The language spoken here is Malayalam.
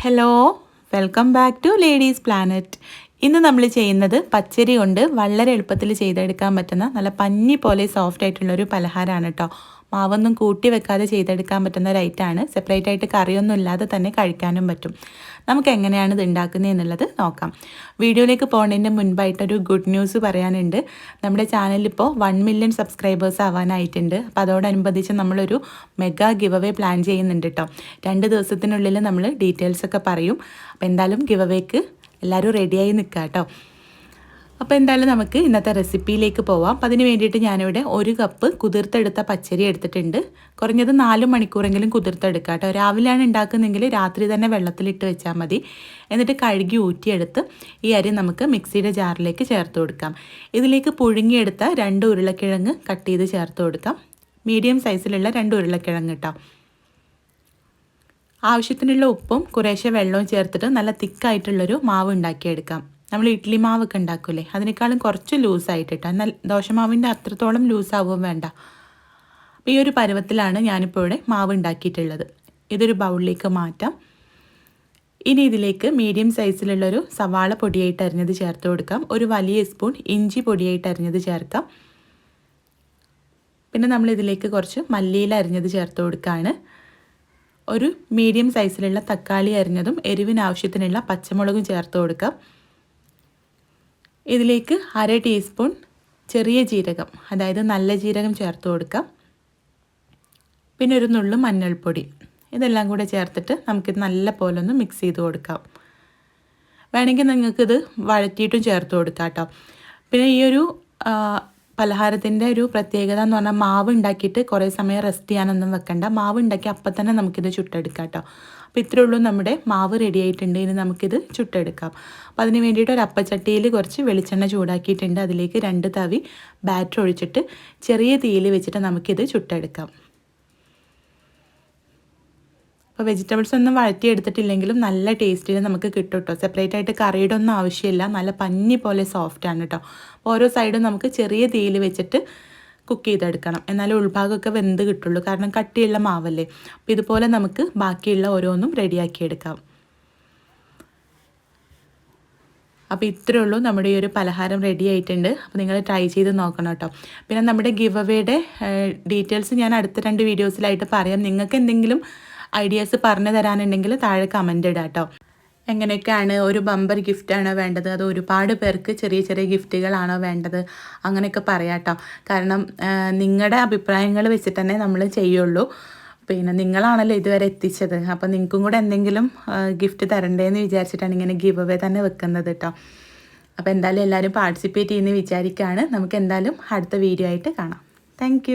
Hello, welcome back to ladies planet. ഇന്ന് നമ്മൾ ചെയ്യുന്നത് പച്ചരി കൊണ്ട് വളരെ എളുപ്പത്തിൽ ചെയ്തെടുക്കാൻ പറ്റുന്ന നല്ല പഞ്ഞി പോലെ സോഫ്റ്റ് ആയിട്ടുള്ളൊരു പലഹാരമാണ് കേട്ടോ. മാവൊന്നും കൂട്ടി വെക്കാതെ ചെയ്തെടുക്കാൻ പറ്റുന്ന ഒരു ഐറ്റമാണ്. സെപ്പറേറ്റ് ആയിട്ട് കറിയൊന്നും ഇല്ലാതെ തന്നെ കഴിക്കാനും പറ്റും. നമുക്ക് എങ്ങനെയാണ് ഇത് ഉണ്ടാക്കുന്നത് എന്നുള്ളത് നോക്കാം. വീഡിയോയിലേക്ക് പോകുന്നതിന് മുൻപായിട്ടൊരു ഗുഡ് ന്യൂസ് പറയാനുണ്ട്. നമ്മുടെ ചാനലിൽ ഇപ്പോൾ 1 മില്യൺ സബ്സ്ക്രൈബേഴ്സ് ആവാനായിട്ടുണ്ട്. അപ്പോൾ അതോടനുബന്ധിച്ച് നമ്മളൊരു മെഗാ ഗിവ് അവേ പ്ലാൻ ചെയ്യുന്നുണ്ട് കേട്ടോ. 2 ദിവസത്തിനുള്ളിൽ നമ്മൾ ഡീറ്റെയിൽസൊക്കെ പറയും. അപ്പോൾ എന്തായാലും ഗിവ് അവേക്ക് എല്ലാവരും റെഡിയായി നിൽക്കുക കേട്ടോ. അപ്പോൾ എന്തായാലും നമുക്ക് ഇന്നത്തെ റെസിപ്പിയിലേക്ക് പോവാം. അപ്പോൾ അതിന് വേണ്ടിയിട്ട് ഞാനിവിടെ 1 കപ്പ് കുതിർത്തെടുത്ത പച്ചരി എടുത്തിട്ടുണ്ട്. കുറഞ്ഞത് 4 മണിക്കൂറെങ്കിലും കുതിർത്തെടുക്കുക കേട്ടോ. രാവിലെയാണ് ഉണ്ടാക്കുന്നതെങ്കിൽ രാത്രി തന്നെ വെള്ളത്തിലിട്ട് വെച്ചാൽ മതി. എന്നിട്ട് കഴുകി ഊറ്റിയെടുത്ത് ഈ അരി നമുക്ക് മിക്സിയുടെ ജാറിലേക്ക് ചേർത്ത് കൊടുക്കാം. ഇതിലേക്ക് പുഴുങ്ങിയെടുത്ത 2 ഉരുളക്കിഴങ്ങ് കട്ട് ചെയ്ത് ചേർത്ത് കൊടുക്കാം. മീഡിയം സൈസിലുള്ള 2 ഉരുളക്കിഴങ്ങ് കേട്ടോ. ആവശ്യത്തിനുള്ള ഉപ്പും കുറേശ്ശെ വെള്ളവും ചേർത്തിട്ട് നല്ല തിക്കായിട്ടുള്ളൊരു മാവ് ഉണ്ടാക്കിയെടുക്കാം. നമ്മൾ ഇഡ്ഡലി മാവൊക്കെ ഉണ്ടാക്കൂലേ, അതിനേക്കാളും കുറച്ച് ലൂസായിട്ട് കേട്ടോ. എന്നാൽ ദോശമാവിൻ്റെ അത്രത്തോളം ലൂസാവും വേണ്ട. അപ്പോൾ ഈ ഒരു പരുവത്തിലാണ് ഞാനിപ്പോൾ ഇവിടെ മാവ് ഉണ്ടാക്കിയിട്ടുള്ളത്. ഇതൊരു ബൗളിലേക്ക് മാറ്റാം. ഇനി ഇതിലേക്ക് മീഡിയം സൈസിലുള്ളൊരു സവാള പൊടിയായിട്ട് അരിഞ്ഞത് ചേർത്ത് കൊടുക്കാം. ഒരു വലിയ സ്പൂൺ ഇഞ്ചി പൊടിയായിട്ട് അരിഞ്ഞത് ചേർക്കാം. പിന്നെ നമ്മളിതിലേക്ക് കുറച്ച് മല്ലിയില അരിഞ്ഞത് ചേർത്ത് കൊടുക്കുകയാണ്. ഒരു മീഡിയം സൈസിലുള്ള തക്കാളി അരിഞ്ഞതും എരിവിനാവശ്യത്തിനുള്ള പച്ചമുളകും ചേർത്ത് കൊടുക്കാം. ഇതിലേക്ക് 1/2 ടീസ്പൂൺ ചെറിയ ജീരകം, അതായത് നല്ല ജീരകം ചേർത്ത് കൊടുക്കാം. പിന്നെ ഒരു നുള്ളു മഞ്ഞൾപ്പൊടി. ഇതെല്ലാം കൂടെ ചേർത്തിട്ട് നമുക്കിത് നല്ല പോലെ ഒന്ന് മിക്സ് ചെയ്ത് കൊടുക്കാം. വേണമെങ്കിൽ നിങ്ങൾക്കിത് വഴറ്റിയിട്ടും ചേർത്ത് കൊടുക്കാം കേട്ടോ. പിന്നെ ഈ ഒരു പലഹാരത്തിൻ്റെ ഒരു പ്രത്യേകത എന്ന് പറഞ്ഞാൽ മാവ് ഉണ്ടാക്കിയിട്ട് കുറേ സമയം റെസ്റ്റ് ചെയ്യാനൊന്നും വെക്കണ്ട. മാവ് ഉണ്ടാക്കി അപ്പം തന്നെ നമുക്കിത് ചുട്ടെടുക്കാം കേട്ടോ. അപ്പോൾ ഇത്രയേ ഉള്ളൂ, നമ്മുടെ മാവ് റെഡി ആയിട്ടുണ്ട്. ഇനി നമുക്കിത് ചുട്ടെടുക്കാം. അപ്പോൾ അതിന് വേണ്ടിയിട്ട് ഒരു അപ്പച്ചട്ടിയിൽ കുറച്ച് വെളിച്ചെണ്ണ ചൂടാക്കിയിട്ടുണ്ട്. അതിലേക്ക് 2 തവി ബാറ്റർ ഒഴിച്ചിട്ട് ചെറിയ തീയിൽ വെച്ചിട്ട് നമുക്കിത് ചുട്ടെടുക്കാം. അപ്പോൾ വെജിറ്റബിൾസ് ഒന്നും വഴറ്റിയെടുത്തിട്ടില്ലെങ്കിലും നല്ല ടേസ്റ്റിൽ നമുക്ക് കിട്ടും കേട്ടോ. സെപ്പറേറ്റ് ആയിട്ട് കറിയുടെ ഒന്നും ആവശ്യമില്ല. നല്ല പഞ്ഞി പോലെ സോഫ്റ്റാണ് കേട്ടോ. ഓരോ സൈഡും നമുക്ക് ചെറിയ തീയിൽ വെച്ചിട്ട് കുക്ക് ചെയ്തെടുക്കണം. എന്നാലും ഉൾഭാഗമൊക്കെ വെന്ത് കിട്ടുള്ളൂ, കാരണം കട്ടിയുള്ള മാവല്ലേ. അപ്പോൾ ഇതുപോലെ നമുക്ക് ബാക്കിയുള്ള ഓരോന്നും റെഡിയാക്കിയെടുക്കാം. അപ്പോൾ ഇത്രയേ ഉള്ളൂ, നമ്മുടെ ഈ ഒരു പലഹാരം റെഡി ആയിട്ടുണ്ട്. അപ്പോൾ നിങ്ങൾ ട്രൈ ചെയ്ത് നോക്കണം കേട്ടോ. പിന്നെ നമ്മുടെ ഗിവ് അവേയുടെ ഡീറ്റെയിൽസ് ഞാൻ അടുത്ത 2 വീഡിയോസിലായിട്ട് പറയാം. നിങ്ങൾക്ക് എന്തെങ്കിലും ഐഡിയാസ് പറഞ്ഞു തരാനുണ്ടെങ്കിൽ താഴെ കമൻ്റ് ഇടാം കേട്ടോ. എങ്ങനെയൊക്കെയാണ്, ഒരു ബമ്പർ ഗിഫ്റ്റാണോ വേണ്ടത്, അതോ ഒരുപാട് പേർക്ക് ചെറിയ ചെറിയ ഗിഫ്റ്റുകളാണോ വേണ്ടത്, അങ്ങനെയൊക്കെ പറയാം കേട്ടോ. കാരണം നിങ്ങളുടെ അഭിപ്രായങ്ങൾ വെച്ചിട്ട് തന്നെ നമ്മൾ ചെയ്യുള്ളൂ. പിന്നെ നിങ്ങളാണല്ലോ ഇതുവരെ എത്തിച്ചത്. അപ്പോൾ നിങ്ങൾക്കും കൂടെ എന്തെങ്കിലും ഗിഫ്റ്റ് തരണ്ടേന്ന് വിചാരിച്ചിട്ടാണ് ഇങ്ങനെ ഗിവ് അവേ തന്നെ വെക്കുന്നത് കേട്ടോ. അപ്പോൾ എന്തായാലും എല്ലാവരും പാർട്ടിസിപ്പേറ്റ് ചെയ്യുമെന്ന് വിചാരിക്കുകയാണ്. നമുക്ക് എന്തായാലും അടുത്ത വീഡിയോ ആയിട്ട് കാണാം. താങ്ക്